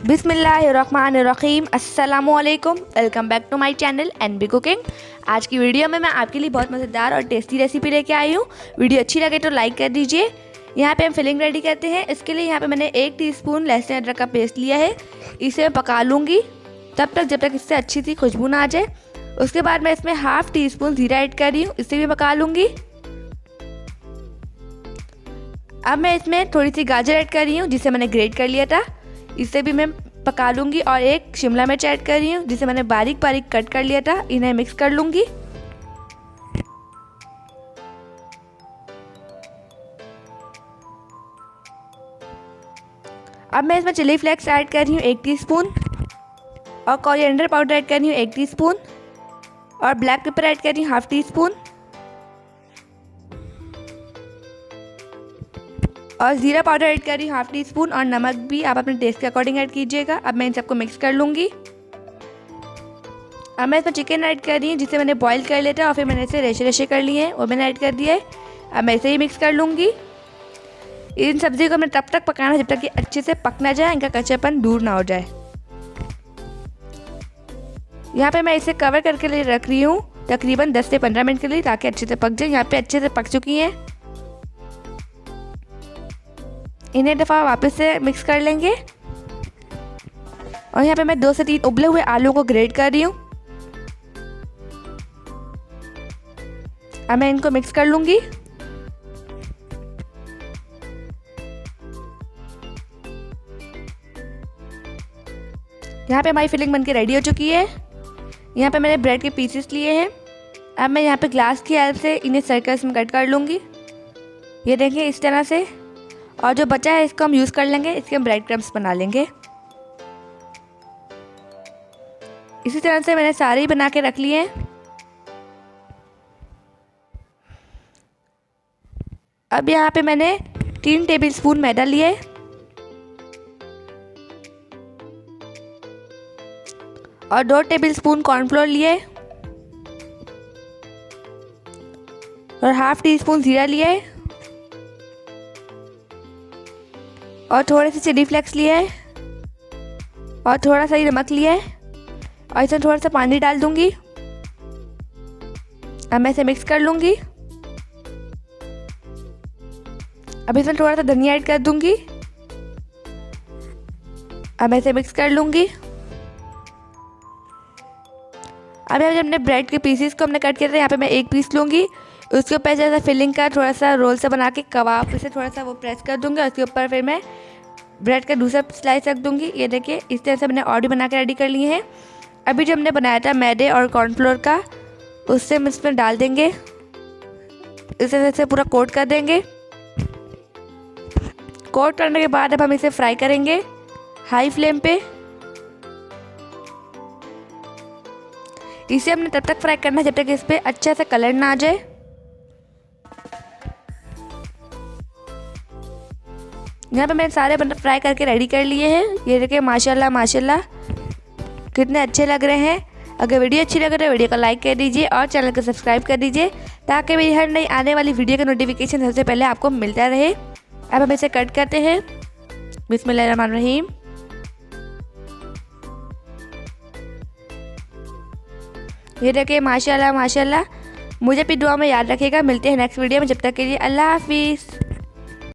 बिस्मिल्लाहिर्रहमानिर्रहीम, अस्सलामुअलैकुम। Welcome back to my channel NB cooking. आज की वीडियो में मैं आपके लिए बहुत मज़ेदार और टेस्टी रेसिपी लेके आई हूँ। वीडियो अच्छी लगे तो लाइक कर दीजिए। यहाँ पे हम फिलिंग रेडी करते हैं। इसके लिए यहाँ पे मैंने 1 टीस्पून लहसुन अदरक का पेस्ट लिया है। इसे मैं पका लूँगी तब तक जब तक इससे अच्छी सी खुशबू ना आ जाए। उसके बाद मैं इसमें ½ टीस्पून ज़ीरा ऐड कर रही हूँ, इसे भी पका लूँगी। अब मैं इसमें थोड़ी सी गाजर ऐड कर रही हूँ जिसे मैंने ग्रेट कर लिया था, इसे भी मैं पका लूँगी। और 1 शिमला मिर्च ऐड कर रही हूँ जिसे मैंने बारीक बारीक कट कर लिया था, इन्हें मिक्स कर लूँगी। अब मैं इसमें चिली फ्लेक्स ऐड कर रही हूँ 1 टीस्पून, और कोरिएंडर पाउडर ऐड कर रही हूँ 1 टीस्पून, और ब्लैक पेपर ऐड कर रही हूँ ½ टीस्पून, और ज़ीरा पाउडर ऐड कर रही हूँ ½ टीस्पून, और नमक भी आप अपने टेस्ट के अकॉर्डिंग ऐड कीजिएगा। अब मैं इन सबको मिक्स कर लूँगी। अब मैं इसमें चिकन ऐड कर रही हूँ जिसे मैंने बॉईल कर लिया था और फिर मैंने इसे रेशे रेशे कर लिए हैं, वो मैंने ऐड कर दिया है। अब मैं इसे ही मिक्स कर लूँगी। इन सब्ज़ी को मैं तब तक पकाना जब तक कि अच्छे से पक ना जाए, इनका कच्चापन दूर ना हो जाए। यहाँ पे मैं इसे कवर करके लिए रख रही हूँ तकरीबन 10 से 15 मिनट के लिए, ताकि अच्छे से पक जाए। यहाँ पे अच्छे से पक चुकी हैं। इन्हें दफ़ा वापस से मिक्स कर लेंगे। और यहाँ पे मैं 2 से 3 उबले हुए आलू को ग्रेट कर रही हूँ। अब मैं इनको मिक्स कर लूँगी। यहाँ पे हमारी फिलिंग बनके रेडी हो चुकी है। यहाँ पे मैंने ब्रेड के पीसेस लिए हैं। अब मैं यहाँ पे ग्लास की हेल्प से इन्हें सर्कल्स में कट कर लूँगी। ये देखिए इस तरह से। और जो बचा है इसको हम यूज़ कर लेंगे, इसके हम ब्रेड क्रम्स बना लेंगे। इसी तरह से मैंने सारे ही बना के रख लिए हैं। अब यहाँ पे मैंने 3 टेबलस्पून मैदा लिए और 2 टेबलस्पून कॉर्नफ्लोर लिए और ½ टीस्पून ज़ीरा लिए और थोड़े से चिली फ्लेक्स लिए और थोड़ा सा ही नमक लिया है, और इसमें थोड़ा सा पानी डाल दूंगी। अब मैं इसे मिक्स कर लूँगी। अब इसमें थोड़ा सा धनिया ऐड कर दूंगी। अब मैं इसे मिक्स कर लूँगी। अब यहाँ हमने ब्रेड के पीसेस को हमने कट किया था, यहाँ पे मैं 1 पीस लूँगी। उसके ऊपर जैसा फिलिंग का थोड़ा सा रोल सा बना के कबाब से थोड़ा सा वो प्रेस कर दूँगी, और उसके ऊपर फिर मैं ब्रेड का दूसरा स्लाइस रख दूँगी। ये देखिए इस तरह से मैंने और भी बना के रेडी कर लिए हैं। अभी जो हमने बनाया था मैदे और कॉर्नफ्लोर का, उससे हम इसमें डाल देंगे। इस तरह से पूरा कोट कर देंगे। कोट करने के बाद अब हम इसे फ्राई करेंगे हाई फ्लेम पे। इसे हमने तब तक फ्राई करना है जब तक इस पर अच्छा सा कलर ना आ जाए। यहाँ पे मैंने सारे फ्राई करके रेडी कर लिए हैं। ये देखिए माशाल्लाह माशाल्लाह कितने अच्छे लग रहे हैं। अगर वीडियो अच्छी लगे तो वीडियो को लाइक कर दीजिए और चैनल को सब्सक्राइब कर दीजिए, ताकि मेरी हर नई आने वाली वीडियो का नोटिफिकेशन सबसे पहले आपको मिलता रहे। अब हम इसे कट करते हैं। बिस्मिल्लाहिर्रहमानिर्रहीम। ये देखिए माशाल्लाह माशाल्लाह। मुझे भी दुआ में याद रखिएगा। मिलते हैं नेक्स्ट वीडियो में, जब तक के लिए अल्लाह हाफिज़।